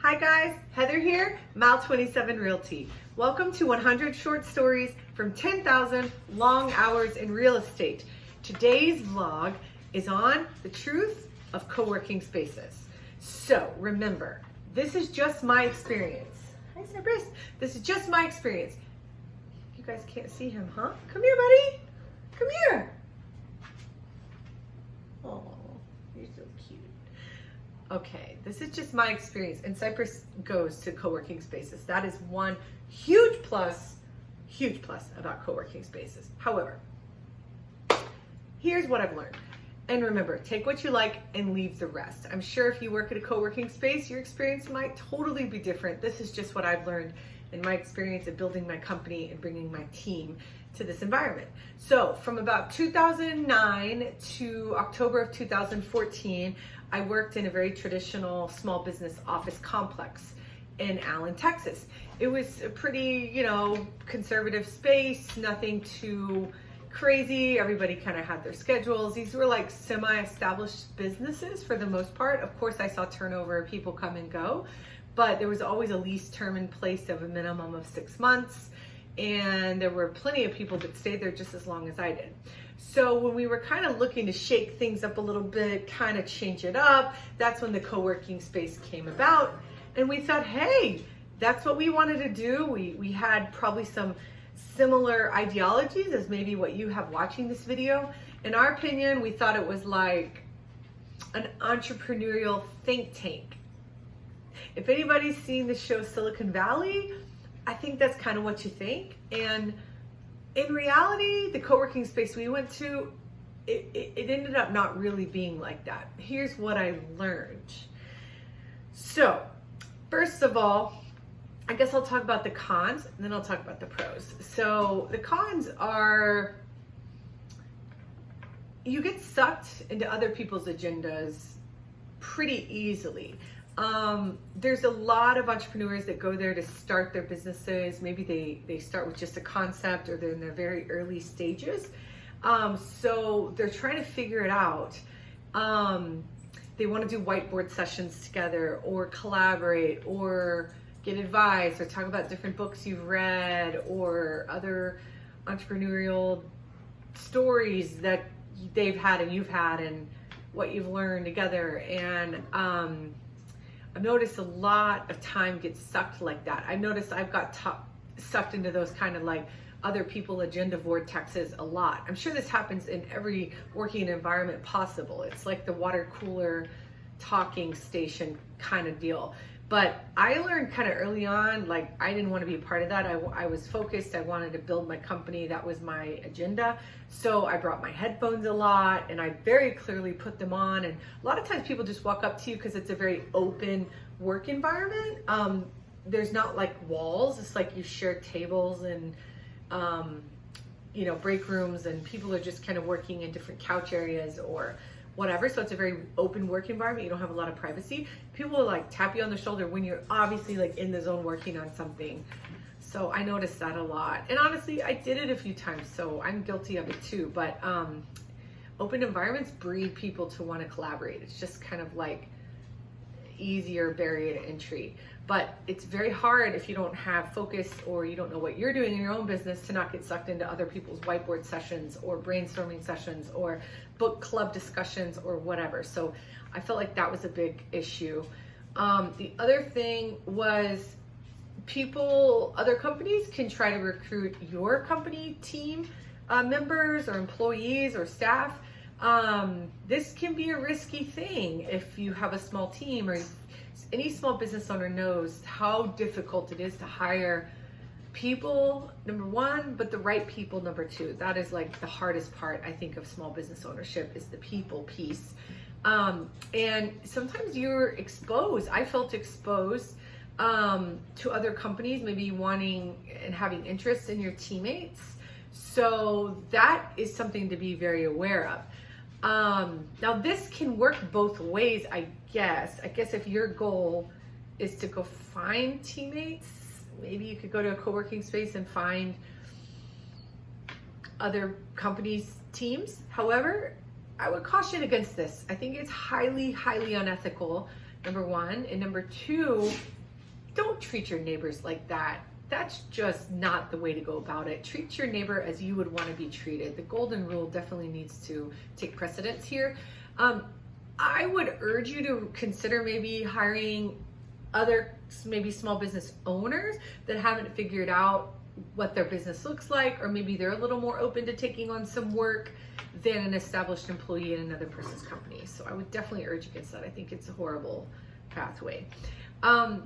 Hi guys, Heather here, Mile 27 Realty. Welcome to 100 short stories from 10,000 long hours in real estate. Today's vlog is on the truth of co-working spaces. So remember, this is just my experience. Hi Cypress, this is just my experience. You guys can't see him, huh? Come here, buddy. Come here. Oh, you're so cute. Okay, this is just my experience, and Cypress goes to co-working spaces. That is one huge plus about co-working spaces. However, here's what I've learned. And remember, take what you like and leave the rest. I'm sure if you work at a co-working space, your experience might totally be different. This is just what I've learned in my experience of building my company and bringing my team to this environment. So from about 2009 to October of 2014, I worked in a very traditional small business office complex in Allen, Texas. It was a pretty, conservative space, nothing too crazy. Everybody kind of had their schedules. These were like semi-established businesses for the most part. Of course, I saw turnover, people come and go, but there was always a lease term in place of a minimum of 6 months. And there were plenty of people that stayed there just as long as I did. So when we were kind of looking to shake things up a little bit, kind of change it up, that's when the co-working space came about. And we thought, hey, that's what we wanted to do. We had probably some similar ideologies as maybe what you have watching this video. In our opinion, we thought it was like an entrepreneurial think tank. If anybody's seen the show Silicon Valley, I think that's kind of what you think. And in reality, the co-working space we went to, it ended up not really being like that. Here's what I learned. So, first of all, I guess I'll talk about the cons, and then I'll talk about the pros. So the cons are, you get sucked into other people's agendas pretty easily. There's a lot of entrepreneurs that go there to start their businesses. Maybe they start with just a concept, or they're in their very early stages. So they're trying to figure it out. They want to do whiteboard sessions together, or collaborate, or get advice, or talk about different books you've read, or other entrepreneurial stories that they've had and you've had, and what you've learned together. And I've noticed a lot of time gets sucked like that. I've noticed I've got sucked into those kind of like other people agenda vortexes a lot. I'm sure this happens in every working environment possible. It's like the water cooler talking station kind of deal. But I learned kind of early on, like I didn't want to be a part of that. I was focused. I wanted to build my company. That was my agenda. So I brought my headphones a lot, and I very clearly put them on. And a lot of times people just walk up to you because it's a very open work environment. There's not like walls. It's like you share tables and, break rooms, and people are just kind of working in different couch areas or whatever. So it's a very open work environment. You don't have a lot of privacy. People will like tap you on the shoulder when you're obviously like in the zone working on something. So I noticed that a lot. And honestly, I did it a few times, so I'm guilty of it too. But open environments breed people to want to collaborate. It's just kind of like easier barrier to entry. But it's very hard if you don't have focus, or you don't know what you're doing in your own business, to not get sucked into other people's whiteboard sessions or brainstorming sessions or book club discussions or whatever. So I felt like that was a big issue. The other thing was other companies can try to recruit your company team members or employees or staff. This can be a risky thing if you have a small team, or any small business owner knows how difficult it is to hire people, number one, but the right people, number two. That is like the hardest part, I think, of small business ownership, is the people piece. And sometimes you're exposed. I felt exposed to other companies maybe wanting and having interest in your teammates. So that is something to be very aware of. Now this can work both ways, I guess. If your goal is to go find teammates, maybe you could go to a co-working space and find other companies' teams. However, I would caution against this. I think it's highly, highly unethical number one. And number two, don't treat your neighbors like that. That's just not the way to go about it. Treat your neighbor as you would want to be treated. The golden rule definitely needs to take precedence here. I would urge you to consider maybe hiring other maybe small business owners that haven't figured out what their business looks like, or maybe they're a little more open to taking on some work than an established employee in another person's company. So I would definitely urge against that. I think it's a horrible pathway. And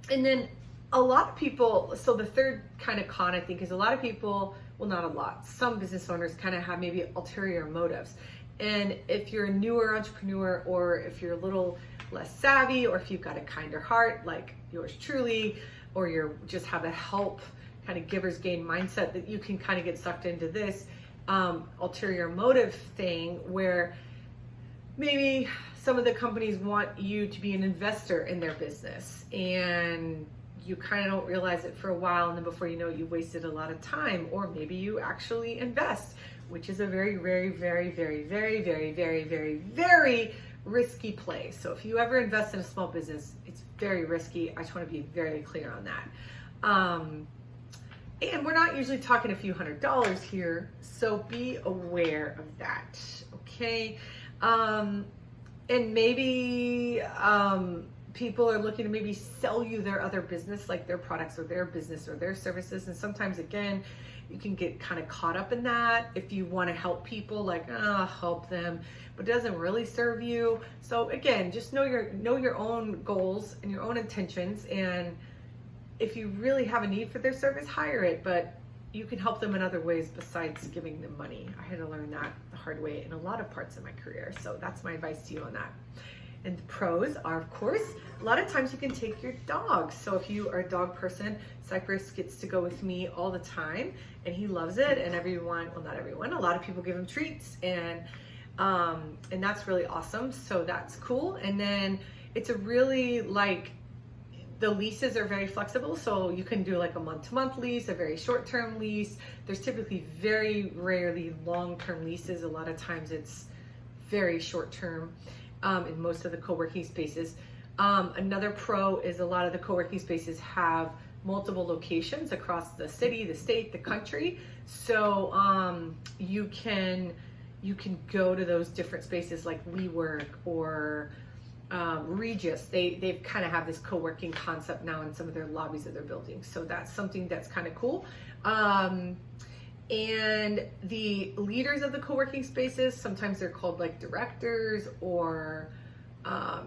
then a lot of people, so the third kind of con, I think, is a lot of people, well, not a lot, some business owners kind of have maybe ulterior motives. And if you're a newer entrepreneur, or if you're a little less savvy, or if you've got a kinder heart like yours truly, or you're just have a help kind of giver's gain mindset, that you can kind of get sucked into this ulterior motive thing, where maybe some of the companies want you to be an investor in their business, and you kind of don't realize it for a while, and then before you know it, you've wasted a lot of time. Or maybe you actually invest, which is a very, very, very, very, very, very, very, very, very risky play. So if you ever invest in a small business, it's very risky. I just want to be very clear on that. And we're not usually talking a few $100s here, so be aware of that, okay? And maybe people are looking to maybe sell you their other business, like their products or their business or their services. And sometimes, again, you can get kind of caught up in that if you want to help people, like, help them, but it doesn't really serve you. So again, just know your own goals and your own intentions, and if you really have a need for their service, hire it, but you can help them in other ways besides giving them money. I had to learn that the hard way in a lot of parts of my career. So that's my advice to you on that. And the pros are, of course, a lot of times you can take your dog. So if you are a dog person, Cypress gets to go with me all the time, and he loves it. And everyone, well, not everyone, a lot of people give him treats, and that's really awesome. So that's cool. And then it's a really, like, the leases are very flexible, so you can do like a month-to-month lease, a very short-term lease. There's typically very rarely long-term leases. A lot of times it's very short-term in most of the co-working spaces. Another pro is a lot of the co-working spaces have multiple locations across the city, the state, the country. So you can go to those different spaces like WeWork or Regis. They've kind of have this co-working concept now in some of their lobbies of their buildings. So that's something that's kind of cool. And the leaders of the co-working spaces, sometimes they're called like directors or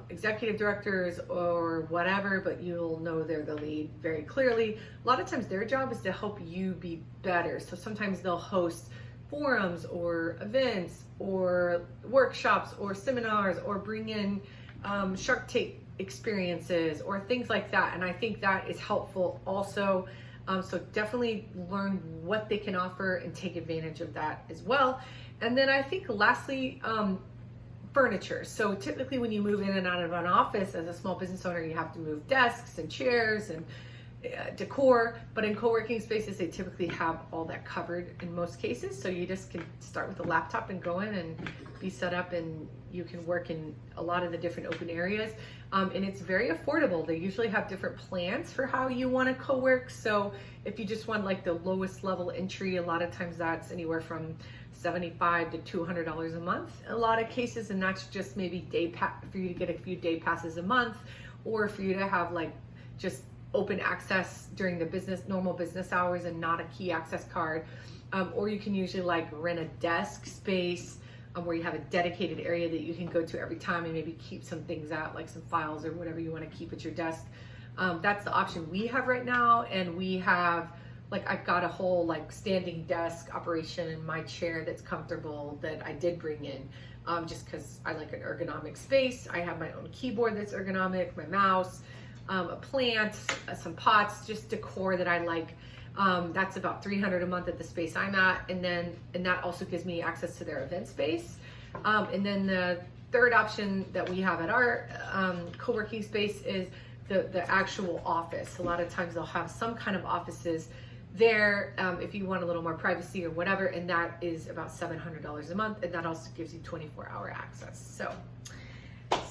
executive directors or whatever, but you'll know they're the lead very clearly. A lot of times their job is to help you be better. So sometimes they'll host forums or events or workshops or seminars, or bring in Shark Tank experiences or things like that. And I think that is helpful also. So definitely learn what they can offer and take advantage of that as well. And then I think lastly, furniture. So typically when you move in and out of an office as a small business owner, you have to move desks and chairs and decor, but in co-working spaces, they typically have all that covered in most cases. So you just can start with a laptop and go in and be set up, and you can work in a lot of the different open areas. And it's very affordable. They usually have different plans for how you want to co-work. So if you just want like the lowest level entry, a lot of times that's anywhere from $75 to $200 a month in a lot of cases. And that's just maybe for you to get a few day passes a month, or for you to have like just open access during the normal business hours and not a key access card. Or you can usually like rent a desk space where you have a dedicated area that you can go to every time and maybe keep some things out, like some files or whatever you want to keep at your desk. That's the option we have right now. And we have, like, I've got a whole like standing desk operation in my chair that's comfortable that I did bring in just because I like an ergonomic space. I have my own keyboard that's ergonomic, my mouse, a plant, some pots, just decor that I like. That's about $300 a month at the space I'm at, and that also gives me access to their event space. And then the third option that we have at our co-working space is the actual office. A lot of times they'll have some kind of offices there if you want a little more privacy or whatever, and that is about $700 a month, and that also gives you 24-hour access.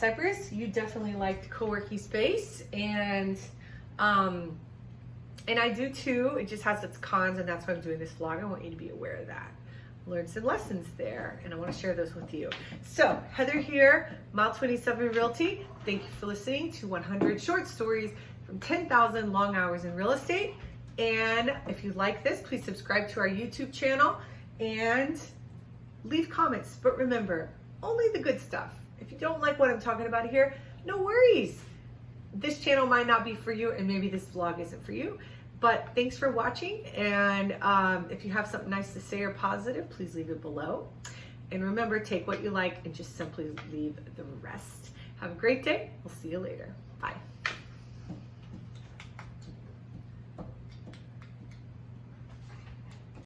Cypress, you definitely liked co-working space, and I do too. It just has its cons, and that's why I'm doing this vlog. I want you to be aware of that. Learn some lessons there, and I want to share those with you. So, Heather here, Mile 27 Realty. Thank you for listening to 100 short stories from 10,000 long hours in real estate. And if you like this, please subscribe to our YouTube channel and leave comments. But remember, only the good stuff. If you don't like what I'm talking about here, no worries. This channel might not be for you, and maybe this vlog isn't for you. But thanks for watching, and if you have something nice to say or positive, please leave it below. And remember, take what you like and just simply leave the rest. Have a great day. We'll see you later.